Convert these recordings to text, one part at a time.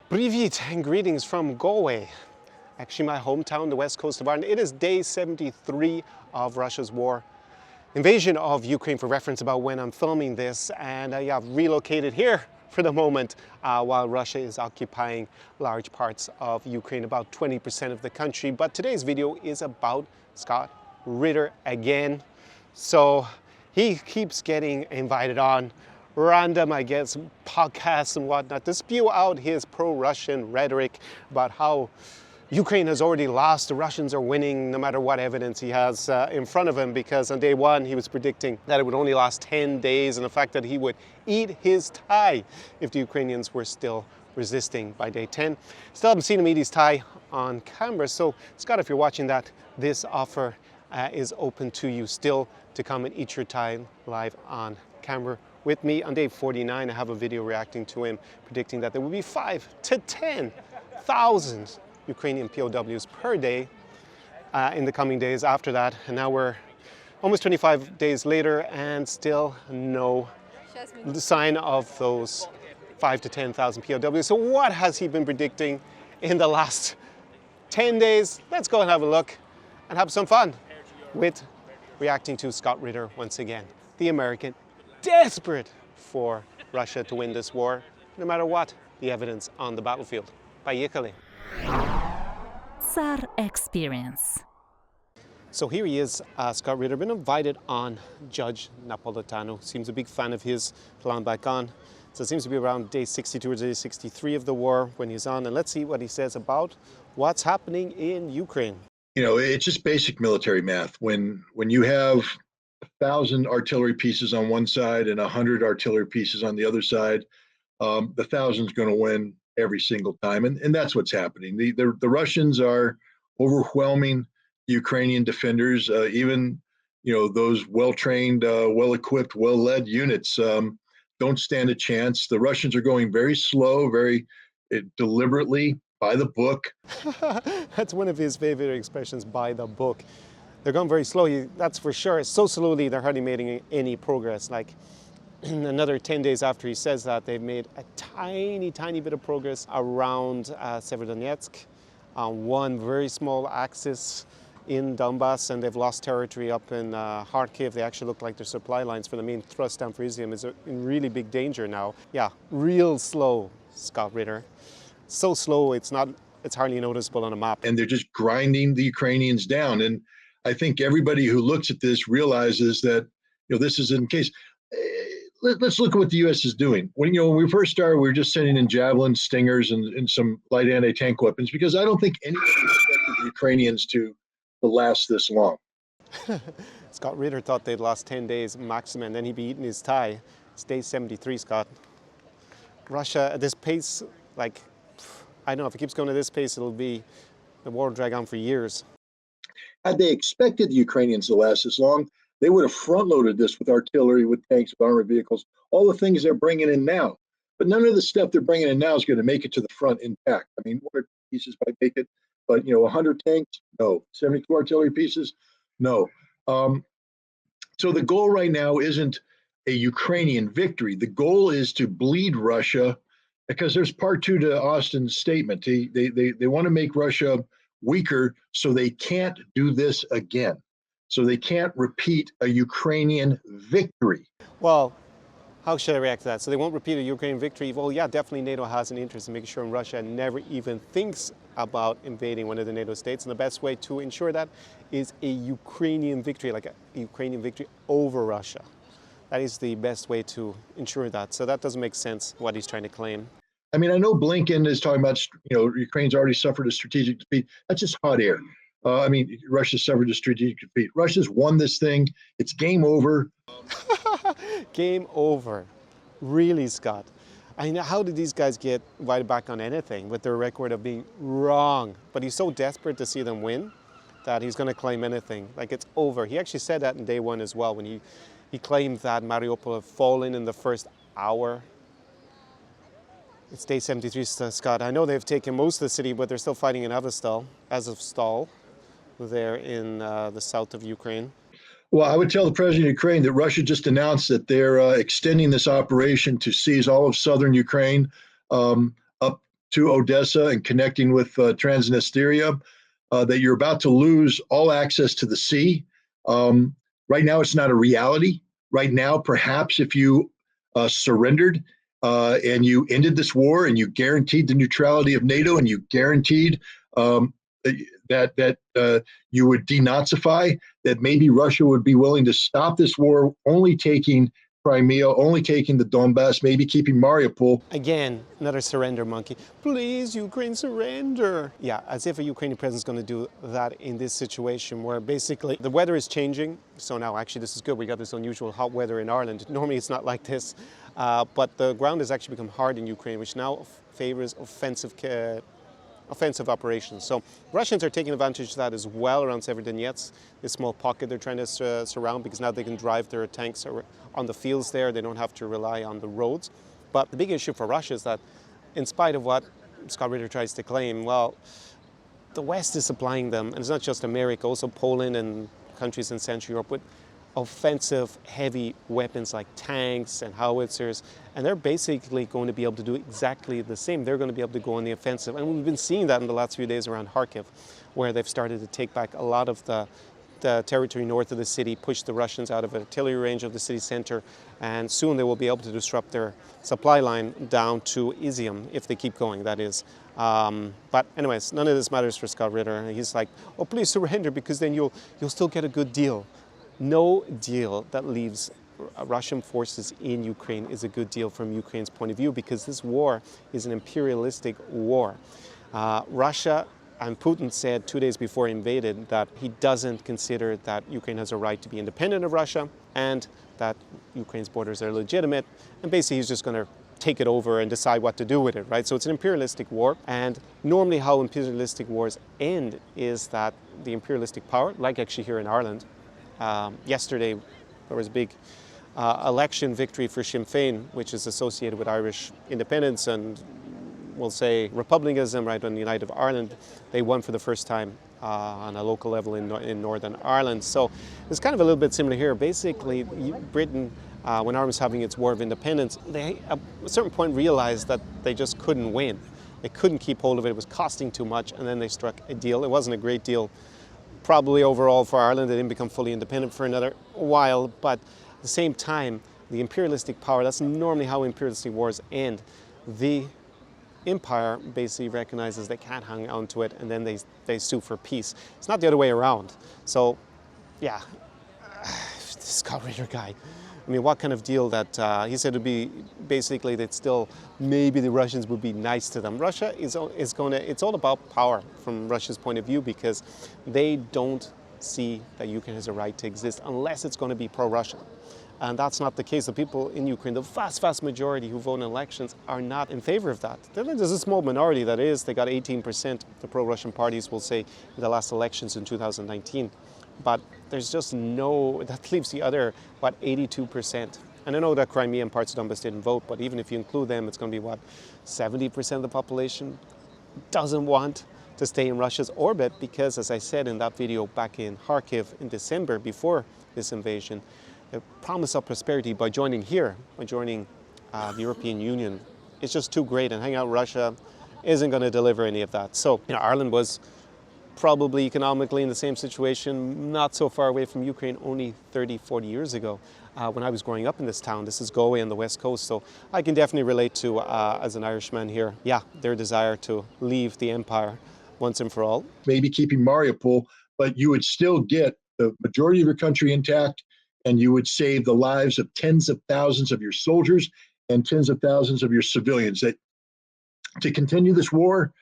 Привit and greetings from Galway, actually my hometown, the west coast of Ireland. It is day 73 of Russia's war invasion of Ukraine, for reference about when I'm filming this, and I've relocated here for the moment while Russia is occupying large parts of Ukraine, about 20% of the country. But today's video is about Scott Ritter again. So he keeps getting invited on random, I guess, podcasts and whatnot to spew out his pro-Russian rhetoric about how Ukraine has already lost, the Russians are winning no matter what evidence he has in front of him, because on day one he was predicting that it would only last 10 days and the fact that he would eat his tie if the Ukrainians were still resisting by day 10. Still haven't seen him eat his tie on camera, so Scott, if you're watching that, this offer is open to you still to come and eat your tie live on camera with me. On day 49, I have a video reacting to him, predicting that there will be 5,000 to 10,000 Ukrainian POWs per day in the coming days after that. And now we're almost 25 days later and still no sign of those 5,000 to 10,000 POWs. So what has he been predicting in the last 10 days? Let's go and have a look and have some fun with reacting to Scott Ritter once again, the American desperate for Russia to win this war, no matter what the evidence on the battlefield. Поехали. Tsar Experience. So here he is, Scott Ritter, been invited on Judge Napolitano. Seems a big fan of his, plan back on. So it seems to be around day 62 or day 63 of the war when he's on. And let's see what he says about what's happening in Ukraine. You know, it's just basic military math. When you have 1,000 artillery pieces on one side and 100 artillery pieces on the other side, the 1,000's going to win every single time, and that's what's happening. The Russians are overwhelming the Ukrainian defenders. Even those well-trained, well-equipped, well-led units don't stand a chance. The Russians are going very slow, very deliberately, by the book. That's one of his favorite expressions, by the book. They're going very slowly, that's for sure. So slowly they're hardly making any progress. Like another 10 days after he says that, they've made a tiny bit of progress around Severodonetsk on one very small axis in Donbass, and they've lost territory up in Kharkiv. They actually look like their supply lines for the main thrust down for Izium is in really big danger now. Yeah, real slow, Scott Ritter. So slow, it's hardly noticeable on a map. And they're just grinding the Ukrainians down. And I think everybody who looks at this realizes that, this is in case. Let's look at what the U.S. is doing. When we first started, we were just sending in javelins, stingers, and some light anti-tank weapons, because I don't think anybody expected the Ukrainians to last this long. Scott Ritter thought they'd lost 10 days maximum, and then he'd be eating his tie. It's day 73, Scott. Russia, at this pace, I don't know, if it keeps going at this pace, the war will drag on for years. Had they expected the Ukrainians to last this long, they would have front-loaded this with artillery, with tanks, with armored vehicles, all the things they're bringing in now. But none of the stuff they're bringing in now is going to make it to the front intact. I mean, one pieces might make it, but 100 tanks, no. 72 artillery pieces, no. So the goal right now isn't a Ukrainian victory. The goal is to bleed Russia, because there's part two to Austin's statement. They want to make Russia weaker so they can't do this again. So they can't repeat a Ukrainian victory. Well, how should I react to that? So they won't repeat a Ukrainian victory? Well, yeah, definitely NATO has an interest in making sure Russia never even thinks about invading one of the NATO states. And the best way to ensure that is a Ukrainian victory, like a Ukrainian victory over Russia. That is the best way to ensure that. So that doesn't make sense, what he's trying to claim. I mean, I know Blinken is talking about, Ukraine's already suffered a strategic defeat. That's just hot air. Russia suffered a strategic defeat. Russia's won this thing. It's game over. Game over. Really, Scott? I mean, how did these guys get invited back on anything with their record of being wrong? But he's so desperate to see them win that he's going to claim anything. Like, it's over. He actually said that in day one as well, when he claimed that Mariupol had fallen in the first hour. It's day 73, Scott. I know they've taken most of the city, but they're still fighting in Azovstal, there in the south of Ukraine. Well, I would tell the president of Ukraine that Russia just announced that they're extending this operation to seize all of southern Ukraine, up to Odessa and connecting with Transnistria, that you're about to lose all access to the sea. Right now, it's not a reality. Right now, perhaps if you surrendered and you ended this war and you guaranteed the neutrality of NATO and you guaranteed that you would denazify, that maybe Russia would be willing to stop this war, only taking Crimea, only taking the Donbass, maybe keeping Mariupol. Again, another surrender monkey. Please, Ukraine, surrender. Yeah, as if a Ukrainian president is going to do that in this situation where basically the weather is changing. So now actually this is good. We got this unusual hot weather in Ireland. Normally it's not like this. But the ground has actually become hard in Ukraine, which now favors offensive operations. So Russians are taking advantage of that as well around Severodonetsk, this small pocket they're trying to surround, because now they can drive their tanks on the fields there. They don't have to rely on the roads. But the big issue for Russia is that in spite of what Scott Ritter tries to claim, well, the West is supplying them, and it's not just America, also Poland and countries in Central Europe, with offensive heavy weapons like tanks and howitzers, and they're basically going to be able to do exactly the same. They're going to be able to go on the offensive, and we've been seeing that in the last few days around Kharkiv, where they've started to take back a lot of the territory north of the city, push the Russians out of artillery range of the city center, and soon they will be able to disrupt their supply line down to Izium, if they keep going, that is. But anyways, none of this matters for Scott Ritter. He's like, oh, please surrender, because then you'll still get a good deal. No deal that leaves Russian forces in Ukraine is a good deal from Ukraine's point of view, because this war is an imperialistic war. Russia and Putin said 2 days before he invaded that he doesn't consider that Ukraine has a right to be independent of Russia and that Ukraine's borders are legitimate, and basically he's just going to take it over and decide what to do with it, right? So it's an imperialistic war, and normally how imperialistic wars end is that the imperialistic power, like actually here in Ireland, yesterday there was a big election victory for Sinn Féin, which is associated with Irish independence and we'll say republicanism, right, on the United Ireland. They won for the first time on a local level in Northern Ireland. So it's kind of a little bit similar here. Basically, Britain, when Ireland was having its war of independence, they at a certain point realized that they just couldn't win. They couldn't keep hold of it. It was costing too much, and then they struck a deal. It wasn't a great deal probably overall for Ireland. They didn't become fully independent for another while, but at the same time, the imperialistic power, that's normally how imperialistic wars end. The empire basically recognizes they can't hang on to it, and then they sue for peace. It's not the other way around. So, yeah, this Scott Ritter guy. I mean, what kind of deal that he said would be basically that still maybe the Russians would be nice to them. Russia is going to, it's all about power from Russia's point of view, because they don't see that Ukraine has a right to exist unless it's going to be pro-Russian. And that's not the case. The people in Ukraine, the vast, vast majority who vote in elections are not in favor of that. There's a small minority that is. They got 18%, the pro-Russian parties will say, in the last elections in 2019. But there's just no, that leaves the other, what, 82%. And I know that Crimea and parts of Donbass didn't vote, but even if you include them, it's going to be, what, 70% of the population doesn't want to stay in Russia's orbit, because, as I said in that video back in Kharkiv in December, before this invasion, the promise of prosperity by joining here, by joining the European Union, is just too great, and hanging out in Russia isn't going to deliver any of that. So, Ireland was probably economically in the same situation, not so far away from Ukraine, only 30, 40 years ago when I was growing up in this town. This is Galway on the west coast, so I can definitely relate to, as an Irishman here, yeah, their desire to leave the empire once and for all. Maybe keeping Mariupol, but you would still get the majority of your country intact, and you would save the lives of tens of thousands of your soldiers and tens of thousands of your civilians. That to continue this war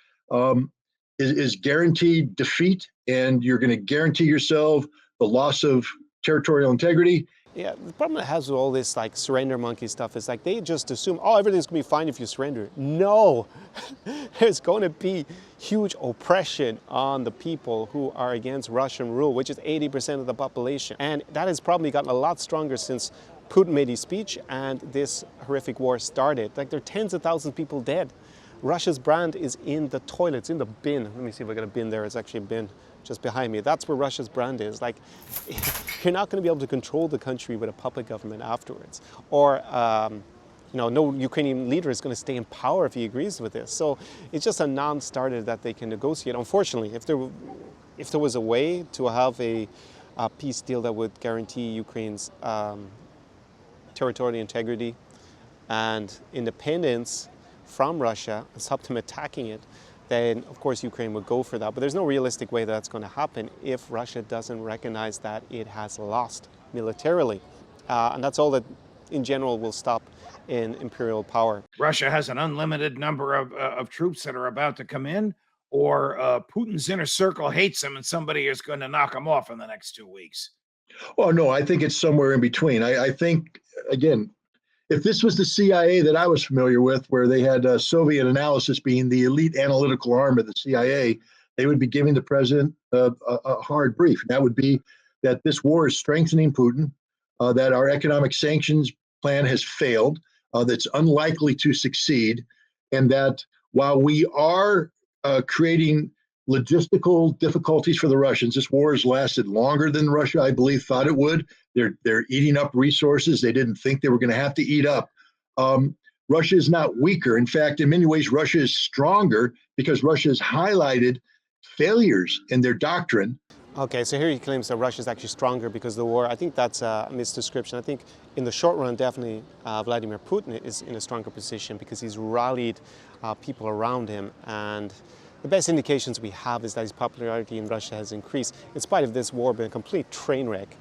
is guaranteed defeat, and you're going to guarantee yourself the loss of territorial integrity. Yeah, the problem it has with all this like surrender monkey stuff is like they just assume, oh, everything's going to be fine if you surrender. No, there's going to be huge oppression on the people who are against Russian rule, which is 80% of the population. And that has probably gotten a lot stronger since Putin made his speech and this horrific war started. Like there are tens of thousands of people dead. Russia's brand is in the toilets, in the bin. Let me see if I got a bin there. It's actually a bin just behind me. That's where Russia's brand is. Like, you're not going to be able to control the country with a puppet government afterwards, or no Ukrainian leader is going to stay in power if he agrees with this. So it's just a non-starter that they can negotiate. Unfortunately, if there was a way to have a peace deal that would guarantee Ukraine's territorial integrity and independence from Russia and stop them attacking it, then of course Ukraine would go for that. But there's no realistic way that's going to happen if Russia doesn't recognize that it has lost militarily. And that's all that in general will stop in imperial power. Russia has an unlimited number of troops that are about to come in, or Putin's inner circle hates him and somebody is going to knock him off in the next 2 weeks. Oh, no, I think it's somewhere in between. I think, again, if this was the CIA that I was familiar with, where they had Soviet analysis being the elite analytical arm of the CIA, they would be giving the president a hard brief. And that would be that this war is strengthening Putin, that our economic sanctions plan has failed, that's unlikely to succeed, and that while we are creating logistical difficulties for the Russians, this war has lasted longer than Russia, I believe, thought it would. They're eating up resources they didn't think they were going to have to eat up. Russia is not weaker. In fact, in many ways, Russia is stronger because Russia has highlighted failures in their doctrine. Okay, so here he claims that Russia is actually stronger because of the war. I think that's a misdescription. I think in the short run, definitely Vladimir Putin is in a stronger position because he's rallied people around him. And the best indications we have is that his popularity in Russia has increased in spite of this war being a complete train wreck.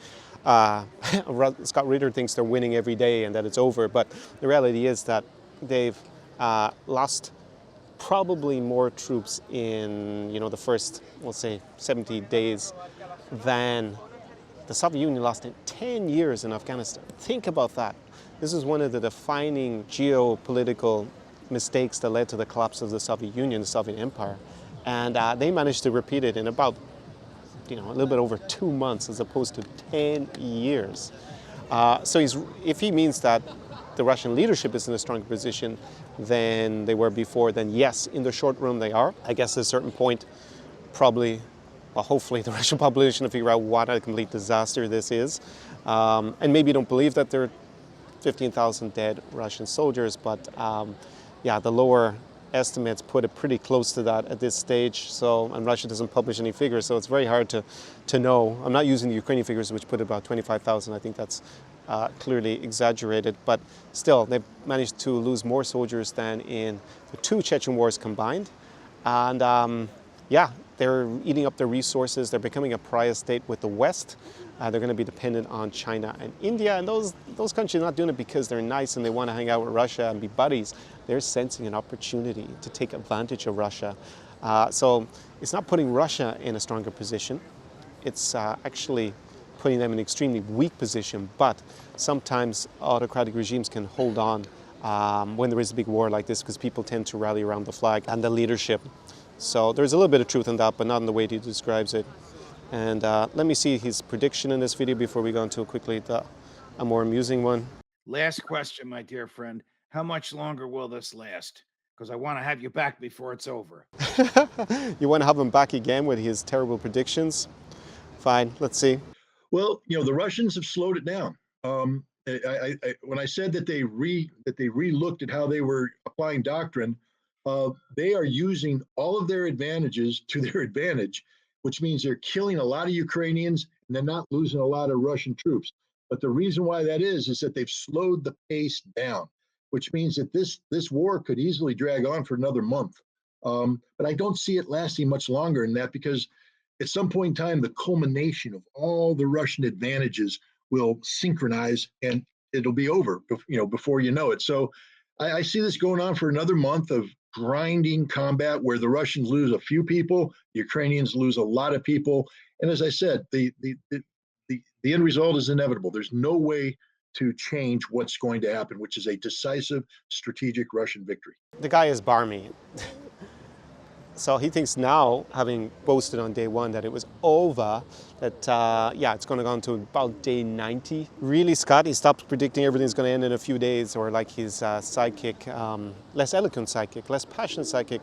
Scott Ritter thinks they're winning every day and that it's over, but the reality is that they've lost probably more troops in the first, we'll say, 70 days than the Soviet Union lost in 10 years in Afghanistan. Think about that. This is one of the defining geopolitical mistakes that led to the collapse of the Soviet Union, the Soviet Empire. And they managed to repeat it in about, a little bit over 2 months as opposed to 10 years. So if he means that the Russian leadership is in a stronger position than they were before, then yes, in the short run they are. I guess at a certain point, probably, well, hopefully the Russian population will figure out what a complete disaster this is. And maybe don't believe that there are 15,000 dead Russian soldiers, but yeah, the lower estimates put it pretty close to that at this stage. So, and Russia doesn't publish any figures, so it's very hard to know. I'm not using the Ukrainian figures, which put about 25,000. I think that's clearly exaggerated, but still, they've managed to lose more soldiers than in the 2 Chechen wars combined. And yeah, they're eating up their resources. They're becoming a pariah state with the West. They're going to be dependent on China and India. And those countries are not doing it because they're nice and they want to hang out with Russia and be buddies. They're sensing an opportunity to take advantage of Russia. So it's not putting Russia in a stronger position. It's actually putting them in an extremely weak position. But sometimes autocratic regimes can hold on when there is a big war like this because people tend to rally around the flag and the leadership. So there's a little bit of truth in that, but not in the way he describes it. And let me see his prediction in this video before we go into quickly a more amusing one. Last question, my dear friend. How much longer will this last? Because I want to have you back before it's over. You want to have him back again with his terrible predictions? Fine, let's see. Well, the Russians have slowed it down. When I said that they re-looked at how they were applying doctrine, they are using all of their advantages to their advantage, which means they're killing a lot of Ukrainians and they're not losing a lot of Russian troops. But the reason why that is that they've slowed the pace down, which means that this war could easily drag on for another month. But I don't see it lasting much longer than that because at some point in time, the culmination of all the Russian advantages will synchronize and it'll be over, before you know it. So I see this going on for another month of grinding combat where the Russians lose a few people, the Ukrainians lose a lot of people. And as I said, the end result is inevitable. There's no way to change what's going to happen, which is a decisive strategic Russian victory. The guy is barmy. So he thinks now, having boasted on day 1 that it was over, that yeah, it's going to go on to about day 90. Really, Scott, he stopped predicting everything's going to end in a few days, or like his sidekick, less eloquent sidekick, less passionate sidekick,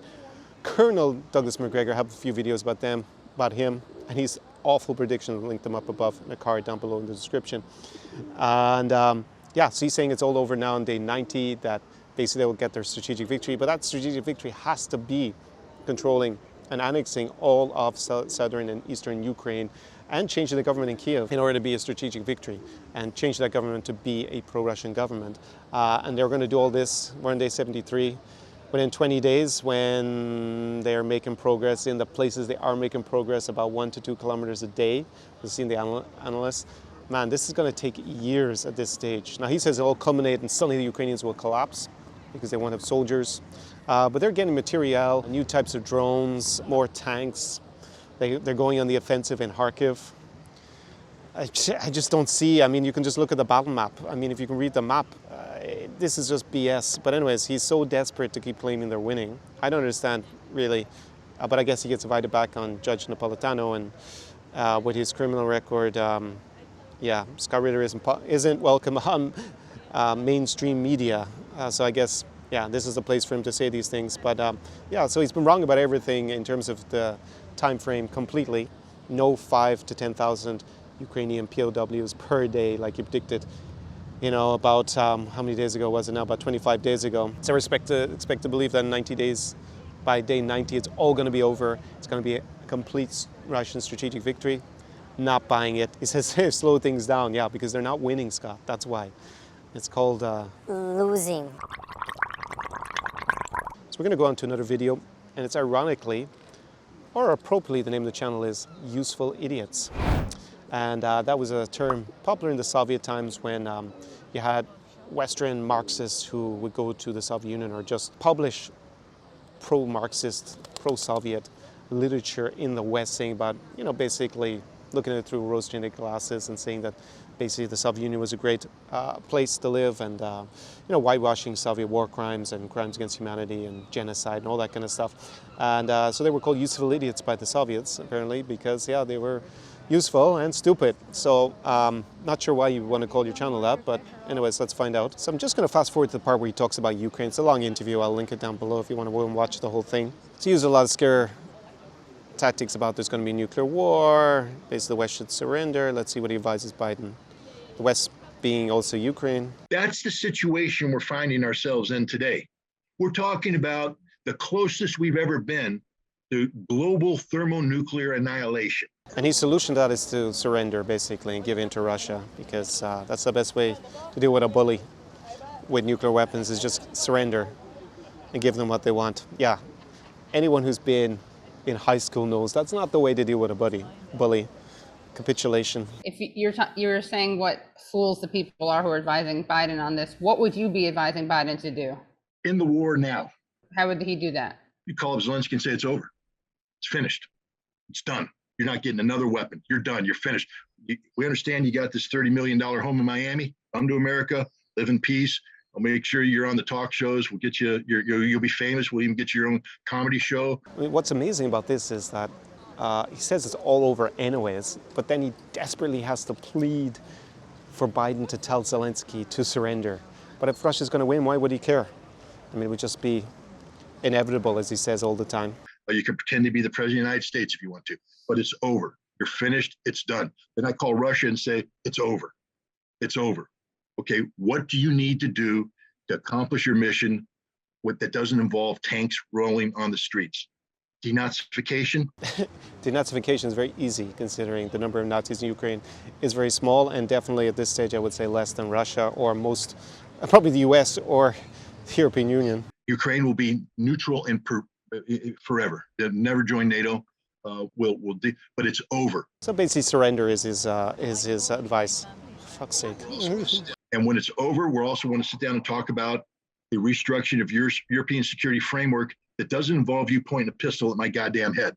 Colonel Douglas Macgregor. I have a few videos about him, and he's awful predictions. I'll link them up above in a card down below in the description. And yeah, so he's saying it's all over now on day 90, that basically they will get their strategic victory. But that strategic victory has to be controlling and annexing all of southern and eastern Ukraine and changing the government in Kiev in order to be a strategic victory and change that government to be a pro-Russian government. And they're going to do all this, we're on day 73, within 20 days when they're making progress in the places they are making progress about 1 to 2 kilometers a day. We've seen the analysts. Man, this is going to take years at this stage. Now he says it'll culminate and suddenly the Ukrainians will collapse because they won't have soldiers. But they're getting materiel, new types of drones, more tanks. They're going on the offensive in Kharkiv. I just don't see, I mean, you can just look at the battle map. I mean, if you can read the map, this is just BS. But anyways, he's so desperate to keep claiming they're winning. I don't understand, really. But I guess he gets invited back on Judge Napolitano, and with his criminal record, yeah, Scott Ritter isn't welcome on mainstream media. So I guess, yeah, this is the place for him to say these things. But yeah, so he's been wrong about everything in terms of the time frame completely. No 5 to 10,000 Ukrainian POWs per day like he predicted, you know, about how many days ago was it now? About 25 days ago. So I expect to believe that in 90 days, by day 90, it's all going to be over. It's going to be a complete Russian strategic victory. Not buying it. He says slow things down. Yeah, because they're not winning, Scott. That's why. It's called losing. So we're going to go on to another video, and it's ironically, or appropriately, the name of the channel is Useful Idiots. And that was a term popular in the Soviet times when you had Western Marxists who would go to the Soviet Union or just publish pro-Marxist, pro-Soviet literature in the West, saying about, you know, basically looking at it through rose-tinted glasses and saying that basically the Soviet Union was a great place to live, and you know, whitewashing Soviet war crimes and crimes against humanity and genocide and all that kind of stuff. And so they were called useful idiots by the Soviets, apparently, because yeah, they were useful and stupid. So not sure why you want to call your channel that, but anyways, let's find out. So I'm just going to fast forward to the part where he talks about Ukraine. It's a long interview. I'll link it down below if you want to go and watch the whole thing. So he used a lot of scare tactics about there's going to be nuclear war, basically the West should surrender. Let's see what he advises Biden. The West being also Ukraine. That's the situation we're finding ourselves in today. We're talking about the closest we've ever been to global thermonuclear annihilation. And his solution to that is to surrender, basically, and give in to Russia, because that's the best way to deal with a bully with nuclear weapons, is just surrender and give them what they want. Yeah, anyone who's been in high school knows that's not the way to deal with a bully. Capitulation. If you're saying what fools the people are who are advising Biden on this, what would you be advising Biden to do? In the war now. How would he do that? You call up Zelensky and say it's over. It's finished. It's done. You're not getting another weapon. You're done. You're finished. We understand you got this $30 million home in Miami. Come to America. Live in peace. I'll make sure you're on the talk shows. We'll get you. You'll be famous. We'll even get you your own comedy show. I mean, what's amazing about this is that he says it's all over anyways, but then he desperately has to plead for Biden to tell Zelensky to surrender. But if Russia's going to win, why would he care? I mean, it would just be inevitable, as he says all the time. You can pretend to be the president of the United States if you want to, but it's over. You're finished. It's done. Then I call Russia and say, it's over. It's over. Okay, what do you need to do to accomplish your mission that doesn't involve tanks rolling on the streets? Denazification? Denazification is very easy, considering the number of Nazis in Ukraine is very small, and definitely at this stage I would say less than Russia or most, probably the US or the European Union. Ukraine will be neutral and forever. They'll never join NATO. But it's over. So basically, surrender is his advice. For fuck's sake. And when it's over, we're also going to sit down and talk about the restructuring of your European security framework that doesn't involve you pointing a pistol at my goddamn head.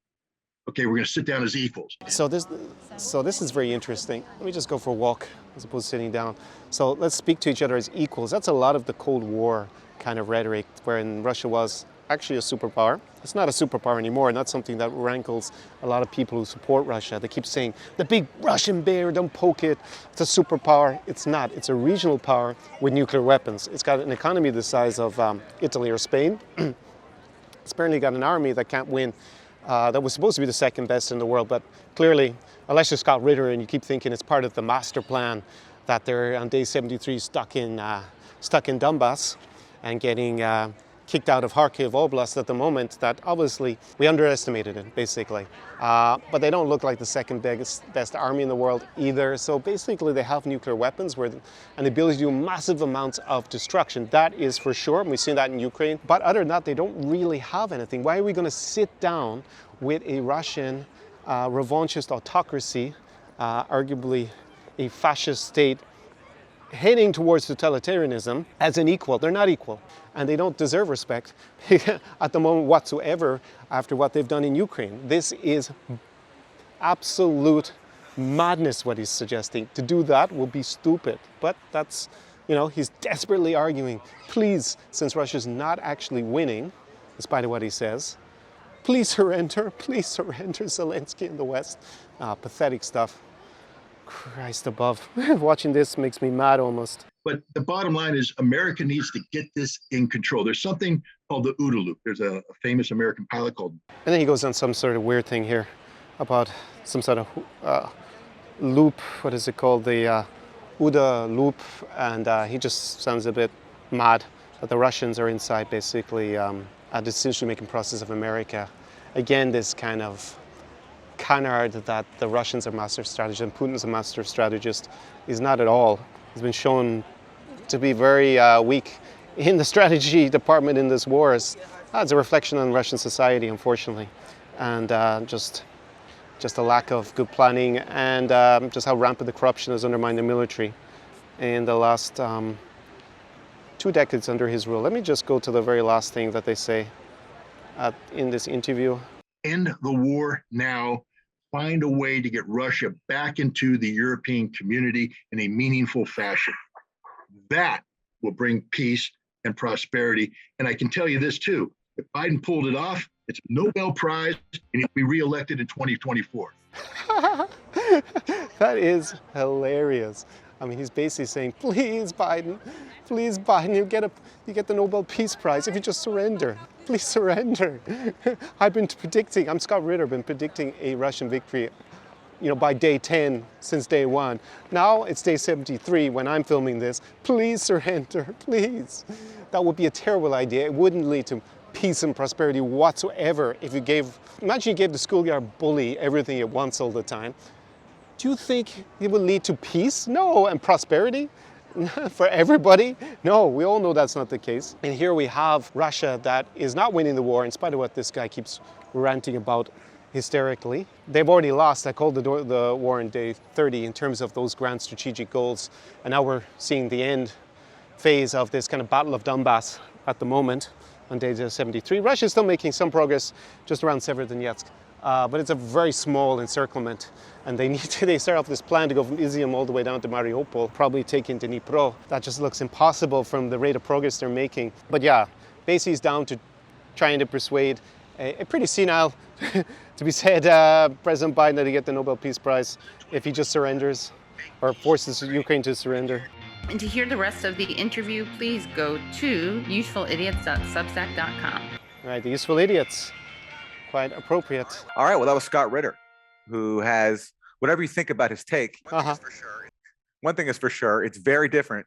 Okay, we're going to sit down as equals. So this is very interesting. Let me just go for a walk as opposed to sitting down. So let's speak to each other as equals. That's a lot of the Cold War kind of rhetoric, wherein Russia was actually a superpower. It's not a superpower anymore, and that's something that rankles a lot of people who support Russia. They keep saying, the big Russian bear, don't poke it, it's a superpower. It's not. It's a regional power with nuclear weapons. It's got an economy the size of Italy or Spain. It's apparently got an army that can't win, that was supposed to be the second best in the world, but clearly, unless you're Scott Ritter and you keep thinking it's part of the master plan that they're on day 73 stuck in Donbass and getting kicked out of Kharkiv Oblast at the moment, that obviously we underestimated it, basically. But they don't look like the second best army in the world either. So basically they have nuclear weapons and the ability to do massive amounts of destruction. That is for sure, and we've seen that in Ukraine. But other than that, they don't really have anything. Why are we going to sit down with a Russian revanchist autocracy, arguably a fascist state, heading towards totalitarianism as an equal? They're not equal, and they don't deserve respect at the moment whatsoever after what they've done in Ukraine. This is absolute madness what he's suggesting. To do that will be stupid, but that's, he's desperately arguing, please, since Russia's not actually winning, in spite of what he says, please surrender Zelensky in the West. Pathetic stuff. Christ above. Watching this makes me mad almost. But the bottom line is America needs to get this in control. There's something called the OODA loop. There's a famous American pilot called. And then he goes on some sort of weird thing here about some sort of loop. What is it called? The OODA loop. And he just sounds a bit mad that the Russians are inside basically a decision-making process of America. Again, this kind of canard that the Russians are master strategists and Putin's a master strategist is not at all. He's been shown to be very weak in the strategy department in this war. It's a reflection on Russian society, unfortunately, and just a lack of good planning and just how rampant the corruption has undermined the military in the last 2 decades under his rule. Let me just go to the very last thing that they say in this interview. End the war now. Find a way to get Russia back into the European community in a meaningful fashion. That will bring peace and prosperity. And I can tell you this too, if Biden pulled it off, it's a Nobel Prize and he'll be reelected in 2024. That is hilarious. I mean, he's basically saying, please, Biden, you get the Nobel Peace Prize if you just surrender. Please surrender. I'm Scott Ritter, been predicting a Russian victory, by day 10 since day 1. Now it's day 73 when I'm filming this. Please surrender, please. That would be a terrible idea. It wouldn't lead to peace and prosperity whatsoever if imagine you gave the schoolyard bully everything it wants all the time. Do you think it will lead to peace? No, and prosperity? For everybody? No, we all know that's not the case. And here we have Russia that is not winning the war, in spite of what this guy keeps ranting about hysterically. They've already lost. I called the war in day 30 in terms of those grand strategic goals. And now we're seeing the end phase of this kind of Battle of Donbass at the moment on day 73. Russia's still making some progress just around Severodonetsk. But it's a very small encirclement, and they start off this plan to go from Izium all the way down to Mariupol, probably taking Dnipro. That just looks impossible from the rate of progress they're making. But yeah, basically he's down to trying to persuade a pretty senile, to be said, President Biden that he get the Nobel Peace Prize if he just surrenders or forces Ukraine to surrender. And to hear the rest of the interview, please go to usefulidiots.substack.com. All right, the Useful Idiots. Quite appropriate. All right, well, that was Scott Ritter, who has, whatever you think about his take, one thing is for sure, it's very different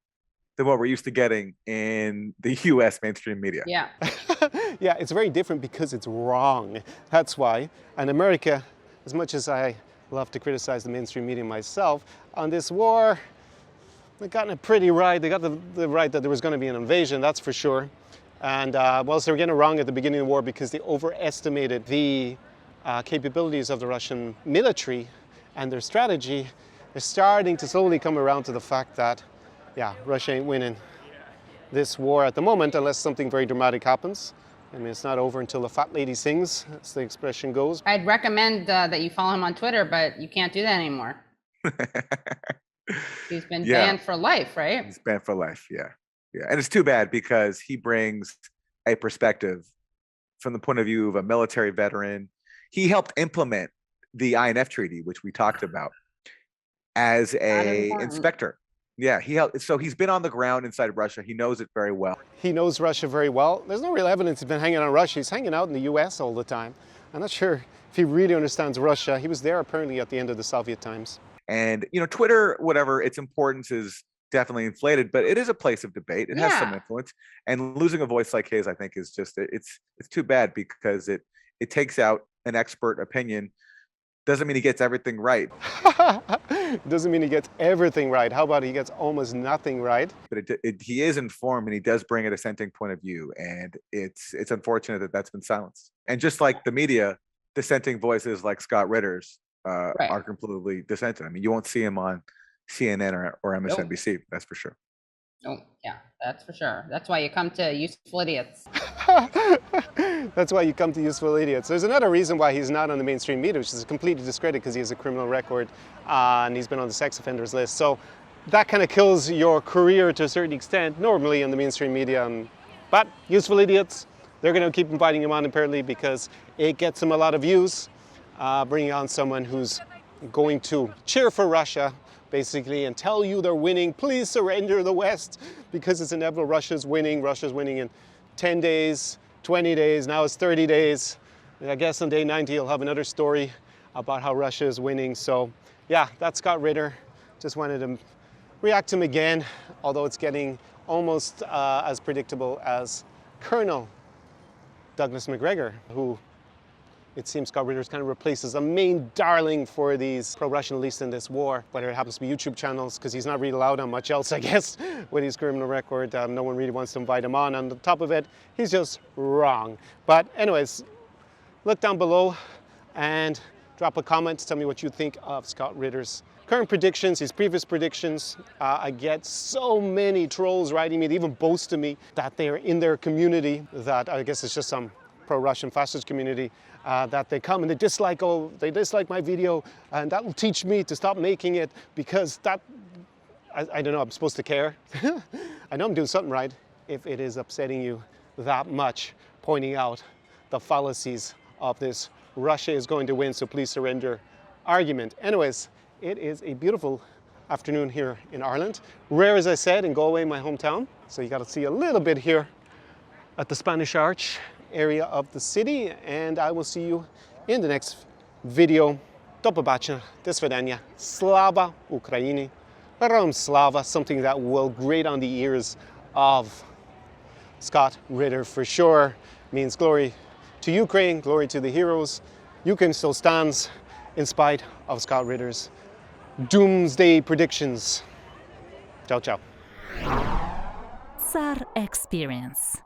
than what we're used to getting in the US mainstream media. Yeah. Yeah, it's very different because it's wrong. That's why. And America, as much as I love to criticize the mainstream media myself, on this war, they've gotten it pretty right. They got the right that there was going to be an invasion, that's for sure. And whilst they were getting it wrong at the beginning of the war because they overestimated the capabilities of the Russian military and their strategy, they're starting to slowly come around to the fact that, yeah, Russia ain't winning this war at the moment unless something very dramatic happens. I mean, it's not over until the fat lady sings, as the expression goes. I'd recommend that you follow him on Twitter, but you can't do that anymore. He's been banned for life, right? He's banned for life, yeah. Yeah, and it's too bad because he brings a perspective from the point of view of a military veteran. He helped implement the INF Treaty, which we talked about, as a inspector. Yeah, he helped. So he's been on the ground inside Russia. He knows it very well. He knows Russia very well. There's no real evidence he's been hanging out in Russia. He's hanging out in the US all the time. I'm not sure if he really understands Russia. He was there apparently at the end of the Soviet times. And, Twitter, whatever, its importance is definitely inflated, but it is a place of debate. It has some Yeah. influence. And losing a voice like his, I think, is just it's too bad because it takes out an expert opinion. Doesn't mean he gets everything right, Doesn't mean he gets everything right. How about he gets almost nothing right? but he is informed and he does bring a dissenting point of view. And it's unfortunate that that's been silenced. And just like the media, dissenting voices like Scott Ritter's Right. are completely dissenting. I mean, you won't see him on CNN or MSNBC. That's for sure. Oh, yeah, that's for sure. That's why you come to Useful Idiots. That's why you come to Useful Idiots. There's another reason why he's not on the mainstream media, which is completely discredited because he has a criminal record and he's been on the sex offenders list. So that kind of kills your career to a certain extent, normally in the mainstream media. But Useful Idiots, they're going to keep inviting him on apparently because it gets him a lot of views, bringing on someone who's going to cheer for Russia, basically, and tell you they're winning. Please surrender the West because it's inevitable. Russia's winning. Russia's winning in 10 days, 20 days, now it's 30 days. I guess on day 90 he'll have another story about how Russia is winning. So yeah, that's Scott Ritter. Just wanted to react to him again, although it's getting almost as predictable as Colonel Douglas McGregor, who it seems Scott Ritter's kind of replaces a main darling for these pro-Russian elites in this war, whether it happens to be YouTube channels, because he's not really allowed on much else, I guess, with his criminal record. No one really wants to invite him on. On the top of it, he's just wrong. But anyways, look down below and drop a comment. Tell me what you think of Scott Ritter's current predictions, his previous predictions. I get so many trolls writing me, they even boast to me that they're in their community, that I guess it's just some pro-Russian fascist community, that they come and they dislike my video, and that will teach me to stop making it because that, I don't know, I'm supposed to care. I know I'm doing something right if it is upsetting you that much, pointing out the fallacies of this Russia is going to win, so please surrender argument. Anyways, it is a beautiful afternoon here in Ireland. Rare, as I said, in Galway, my hometown. So you got to see a little bit here at the Spanish Arch area of the city, and I will see you in the next video. Do побачення, до свидання, Slava Ukraini, Rom Slava, something that will grate on the ears of Scott Ritter for sure. Means glory to Ukraine, glory to the heroes. Ukraine still stands in spite of Scott Ritter's doomsday predictions. Ciao, ciao. SAR Experience.